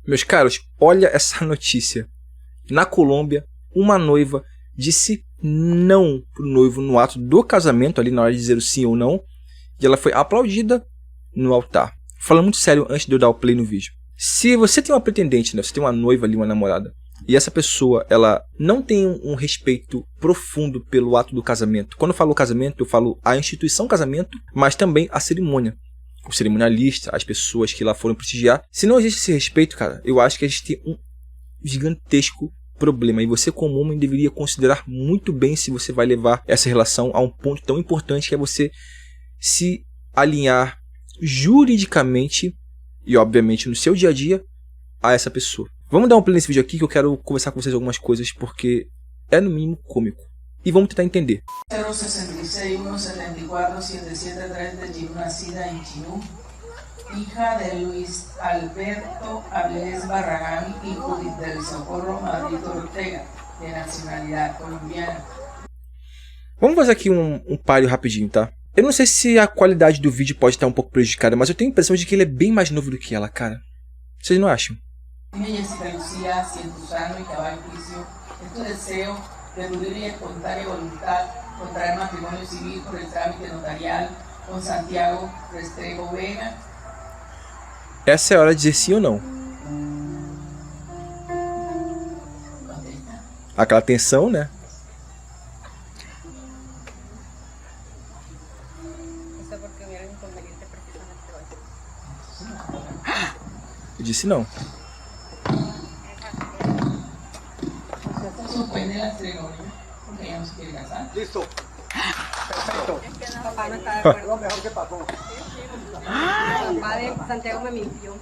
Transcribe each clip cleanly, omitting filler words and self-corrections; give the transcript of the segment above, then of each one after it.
Meus caros, olha essa notícia. Na Colômbia, uma noiva disse não pro noivo no ato do casamento, ali na hora de dizer o sim ou não, e ela foi aplaudida no altar. Falando muito sério antes de eu dar o play no vídeo. Se você tem uma pretendente, né, você tem uma noiva ali, uma namorada, e essa pessoa, ela não tem um respeito profundo pelo ato do casamento. Quando eu falo casamento, eu falo a instituição casamento, mas também a cerimônia. O cerimonialista, as pessoas que lá foram prestigiar. Se não existe esse respeito, cara, eu acho que a gente tem um gigantesco problema. E você, como homem, deveria considerar muito bem se você vai levar essa relação a um ponto tão importante que é você se alinhar juridicamente e, obviamente, no seu dia a dia a essa pessoa. Vamos dar um play nesse vídeo aqui que eu quero conversar com vocês algumas coisas porque é no mínimo cômico. E vamos tentar entender. 066 174 7730 de Gino, nacida em Chinú, hija de Luis Alberto Avilés Barragán y Judith del Socorro Madrid Ortega, de nacionalidade colombiana. Vamos fazer aqui um páreo rapidinho, tá? Eu não sei se a qualidade do vídeo pode estar um pouco prejudicada, mas eu tenho a impressão de que ele é bem mais novo do que ela, cara. Vocês não acham? Jessica Lucía Cientusano y Caballo Juicio, es tu deseo de libre y espontánea voluntad contraer matrimonio civil por el trámite notarial con Santiago Restrepo Vega. Essa é a hora de dizer sim ou não. Aquela tensão, né? Eu disse não. Suspende la ceremonia porque ella no se quiere casar. Listo. Perfecto. Papá no está de acuerdo. Lo mejor que pasó. El papá de Santiago me mintió.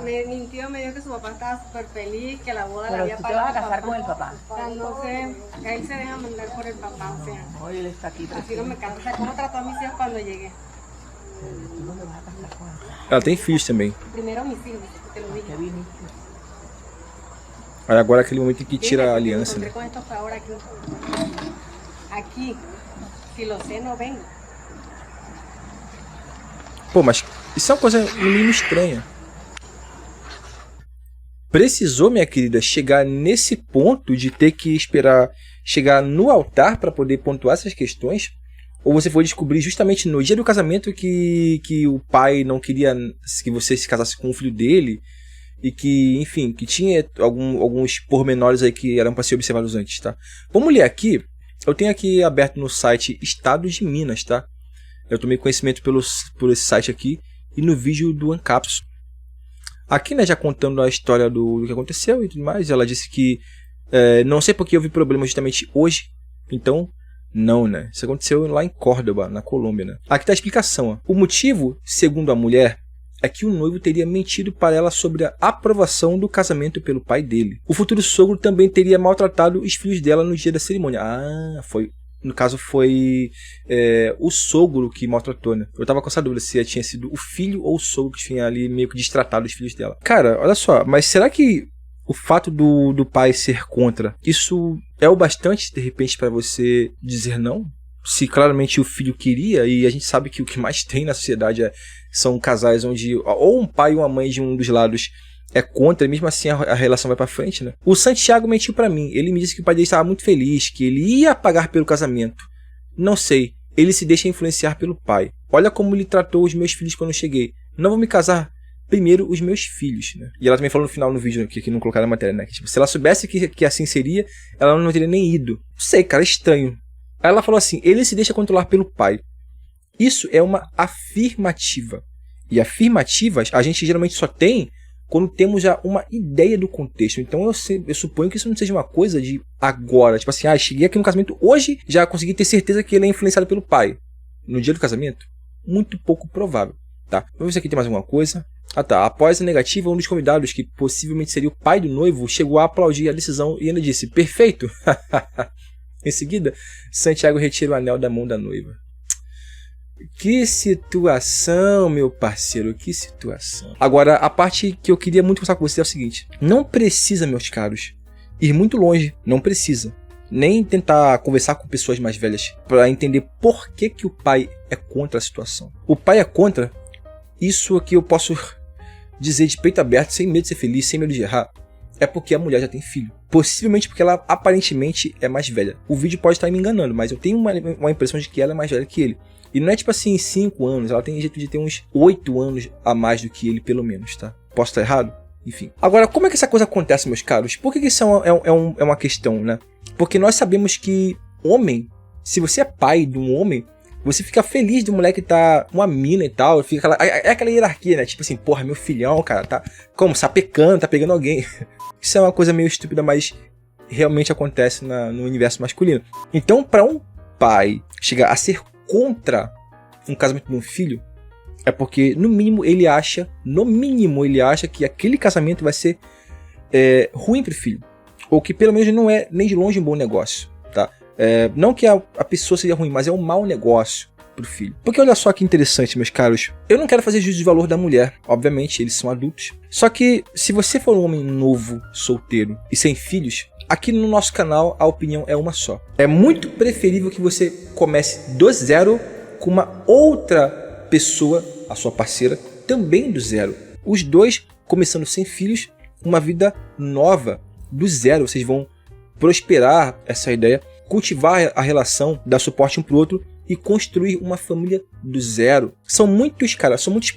Me mintió, me dijo que su papá estaba súper feliz, que la boda la había pagado. ¿Tú te vas a casar con el papá? O sea, no sé, él se deja mandar por el papá, o sea. Hoy él está aquí. Así no me cansa. O sea, ¿cómo trató a mis hijos cuando llegué? Tú no te vas a casar con él. Ela tem filhos também. Primero mis hijos, te lo dije. ¿Qué viniste? Aí agora é aquele momento em que tira a aliança, Me né? encontré con esto fue ahora aquí. Aquí, si lo sé, no vengo. Pô, mas isso é uma coisa no mínimo estranha. Precisou, minha querida, chegar nesse ponto de ter que esperar chegar no altar para poder pontuar essas questões? Ou você foi descobrir justamente no dia do casamento que o pai não queria que você se casasse com o filho dele? E que, enfim, que tinha alguns pormenores aí que eram para ser observados antes, tá? Vamos ler aqui. Eu tenho aqui aberto no site Estado de Minas, tá? Eu tomei conhecimento por esse site aqui e no vídeo do Ancapso. Aqui, né, já contando a história do que aconteceu e tudo mais, ela disse que não sei porque houve problema justamente hoje, então não, né? Isso aconteceu lá em Córdoba, na Colômbia, né? Aqui tá a explicação, ó. O motivo, segundo a mulher, é que o noivo teria mentido para ela sobre a aprovação do casamento pelo pai dele. O futuro sogro também teria maltratado os filhos dela no dia da cerimônia. No caso foi o sogro que maltratou, né? Eu tava com essa dúvida se tinha sido o filho ou o sogro que tinha ali meio que destratado os filhos dela. Cara, olha só, mas será que o fato do pai ser contra, isso é o bastante de repente para você dizer não? Se claramente o filho queria, e a gente sabe que o que mais tem na sociedade são casais onde ou um pai ou uma mãe de um dos lados é contra, e mesmo assim a relação vai pra frente, né? O Santiago mentiu pra mim, ele me disse que o pai dele estava muito feliz, que ele ia pagar pelo casamento. Não sei, ele se deixa influenciar pelo pai. Olha como ele tratou os meus filhos quando eu cheguei. Não vou me casar, primeiro os meus filhos, né? E ela também falou no final no vídeo aqui, que não colocaram a matéria, né? Que, tipo, se ela soubesse que assim seria, ela não teria nem ido. Não sei, cara, é estranho. Aí ela falou assim, ele se deixa controlar pelo pai. Isso é uma afirmativa. E afirmativas a gente geralmente só tem quando temos já uma ideia do contexto. Então eu suponho que isso não seja uma coisa de agora. Tipo assim, cheguei aqui no casamento hoje, já consegui ter certeza que ele é influenciado pelo pai. No dia do casamento? Muito pouco provável. Tá? Vamos ver se aqui tem mais alguma coisa. Tá. Após a negativa, um dos convidados, que possivelmente seria o pai do noivo, chegou a aplaudir a decisão e ainda disse, perfeito! Em seguida, Santiago retira o anel da mão da noiva. Que situação, meu parceiro, que situação. Agora, a parte que eu queria muito conversar com você é o seguinte. Não precisa, meus caros, ir muito longe. Não precisa. Nem tentar conversar com pessoas mais velhas para entender por que o pai é contra a situação. O pai é contra. Isso aqui eu posso dizer de peito aberto, sem medo de ser feliz, sem medo de errar, é porque a mulher já tem filho. Possivelmente porque ela aparentemente é mais velha. O vídeo pode estar me enganando, mas eu tenho uma impressão de que ela é mais velha que ele. E não é tipo assim, 5 anos, ela tem jeito de ter uns 8 anos a mais do que ele, pelo menos, tá? Posso estar errado? Enfim. Agora, como é que essa coisa acontece, meus caros? Por que isso é uma questão, né? Porque nós sabemos que homem, se você é pai de um homem, você fica feliz do moleque tá uma mina e tal, fica aquela hierarquia, né? Tipo assim, porra, meu filhão, cara, tá como? Sapecando, tá pegando alguém. Isso é uma coisa meio estúpida, mas realmente acontece no universo masculino. Então, pra um pai chegar a ser contra um casamento de um filho, é porque, no mínimo, ele acha que aquele casamento vai ser ruim pro filho. Ou que, pelo menos, não é nem de longe um bom negócio, tá? Não que a pessoa seja ruim, mas é um mau negócio pro filho. Porque olha só que interessante, meus caros. Eu não quero fazer juízo de valor da mulher. Obviamente, eles são adultos. Só que, se você for um homem novo, solteiro e sem filhos, aqui no nosso canal a opinião é uma só. É muito preferível que você comece do zero com uma outra pessoa, a sua parceira, também do zero. Os dois começando sem filhos, uma vida nova, do zero. Vocês vão prosperar essa ideia, cultivar a relação, dar suporte um pro outro e construir uma família do zero. São muitos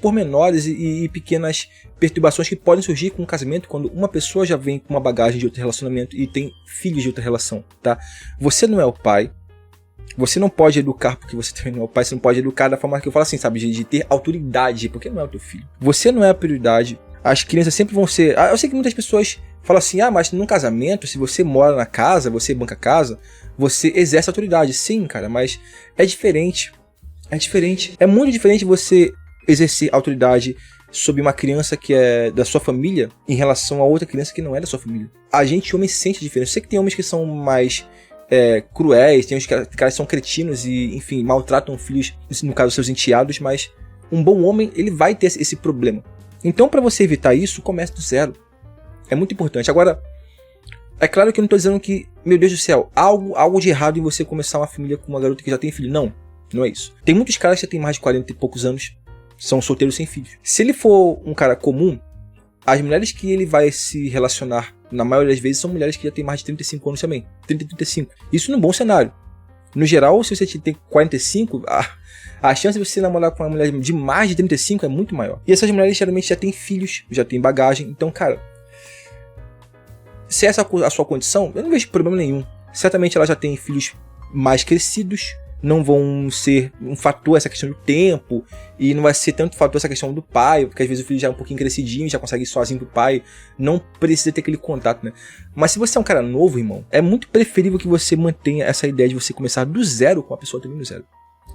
pormenores e pequenas perturbações que podem surgir com um casamento quando uma pessoa já vem com uma bagagem de outro relacionamento e tem filhos de outra relação, tá? Você não é o pai, você não pode educar porque você também não é o pai, você não pode educar da forma que eu falo assim, sabe? De ter autoridade, porque não é o teu filho. Você não é a prioridade, as crianças sempre vão ser... Eu sei que muitas pessoas falam assim, mas num casamento, se você mora na casa, você banca a casa, você exerce autoridade. Sim, cara, mas é diferente. É diferente. É muito diferente você exercer autoridade sobre uma criança que é da sua família em relação a outra criança que não é da sua família. A gente, homem, sente a diferença. Eu sei que tem homens que são mais cruéis, tem uns caras que são cretinos e, enfim, maltratam filhos, no caso, seus enteados, mas um bom homem, ele vai ter esse problema. Então, para você evitar isso, comece do zero. É muito importante. Agora, é claro que eu não estou dizendo que, meu Deus do céu, algo de errado em você começar uma família com uma garota que já tem filho. Não, não é isso. Tem muitos caras que já têm mais de 40 e poucos anos, são solteiros sem filhos. Se ele for um cara comum, as mulheres que ele vai se relacionar, na maioria das vezes, são mulheres que já têm mais de 35 anos também. 30 e 35. Isso num bom cenário. No geral, se você tem 45, a chance de você namorar com uma mulher de mais de 35 é muito maior. E essas mulheres geralmente já têm filhos, já têm bagagem. Então, cara, se essa é a sua condição, eu não vejo problema nenhum. Certamente ela já tem filhos mais crescidos, não vão ser um fator essa questão do tempo, e não vai ser tanto fator essa questão do pai, porque às vezes o filho já é um pouquinho crescidinho, já consegue ir sozinho pro pai, não precisa ter aquele contato, né? Mas se você é um cara novo, irmão, é muito preferível que você mantenha essa ideia de você começar do zero com a pessoa também do zero,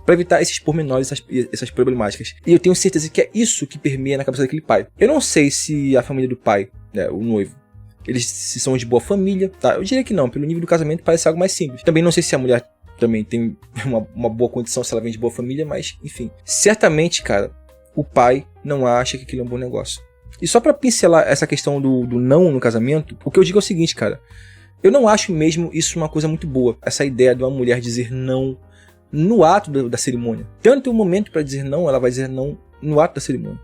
para evitar esses pormenores, essas problemáticas. E eu tenho certeza que é isso que permeia na cabeça daquele pai. Eu não sei se a família do pai, o noivo, eles se são de boa família, tá? Eu diria que não, pelo nível do casamento parece algo mais simples. Também não sei se a mulher também tem uma boa condição, se ela vem de boa família, mas enfim. Certamente, cara, o pai não acha que aquilo é um bom negócio. E só pra pincelar essa questão do não no casamento, o que eu digo é o seguinte, cara. Eu não acho mesmo isso uma coisa muito boa, essa ideia de uma mulher dizer não no ato da cerimônia. Tanto o momento para dizer não, ela vai dizer não no ato da cerimônia.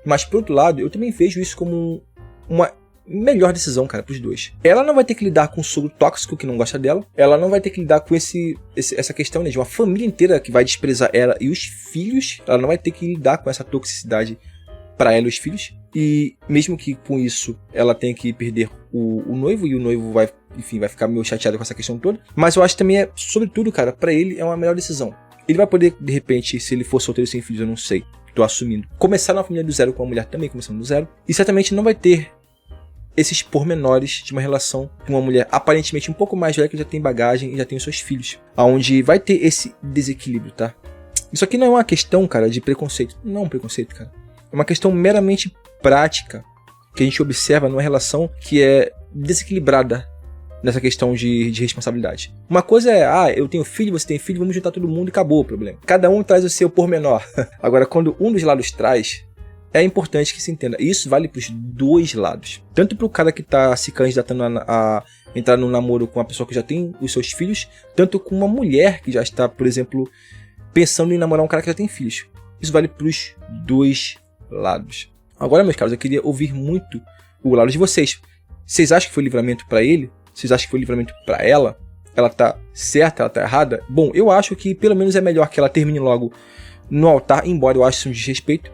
Mas, por outro lado, eu também vejo isso como uma melhor decisão, cara, pros dois. Ela não vai ter que lidar com um sogro tóxico que não gosta dela. Ela não vai ter que lidar com essa questão, né, de uma família inteira que vai desprezar ela e os filhos. Ela não vai ter que lidar com essa toxicidade para ela e os filhos. E mesmo que com isso ela tenha que perder o noivo, e o noivo vai ficar meio chateado com essa questão toda. Mas eu acho que também sobretudo, cara, para ele é uma melhor decisão. Ele vai poder, de repente, se ele for solteiro sem filhos, eu não sei, tô assumindo, começar na família do zero com a mulher também começando do zero. E certamente não vai ter esses pormenores de uma relação com uma mulher aparentemente um pouco mais velha, que já tem bagagem e já tem os seus filhos, aonde vai ter esse desequilíbrio, tá? Isso aqui não é uma questão, cara, de preconceito. Não é um preconceito, cara. É uma questão meramente prática que a gente observa numa relação que é desequilibrada nessa questão de responsabilidade. Uma coisa é, eu tenho filho, você tem filho, vamos juntar todo mundo e acabou o problema. Cada um traz o seu pormenor. Agora, quando um dos lados traz, é importante que se entenda. Isso vale para os dois lados. Tanto para o cara que está se candidatando a entrar num namoro com uma pessoa que já tem os seus filhos, tanto com uma mulher que já está, por exemplo, pensando em namorar um cara que já tem filhos. Isso vale para os dois lados. Agora, meus caros, eu queria ouvir muito o lado de vocês. Vocês acham que foi livramento pra ele? Vocês acham que foi livramento pra ela? Ela tá certa? Ela tá errada? Bom, eu acho que pelo menos é melhor que ela termine logo no altar, embora eu ache isso um desrespeito.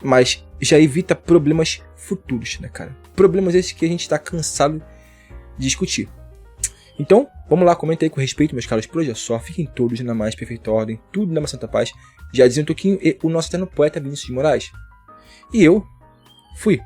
Mas já evita problemas futuros, né, cara? Problemas esses que a gente tá cansado de discutir. Então, vamos lá, comenta aí com respeito, meus caros, por hoje é só. Fiquem todos na mais perfeita ordem, tudo na mais santa paz. Já dizia um Toquinho e o nosso eterno poeta Vinícius de Moraes. E eu fui.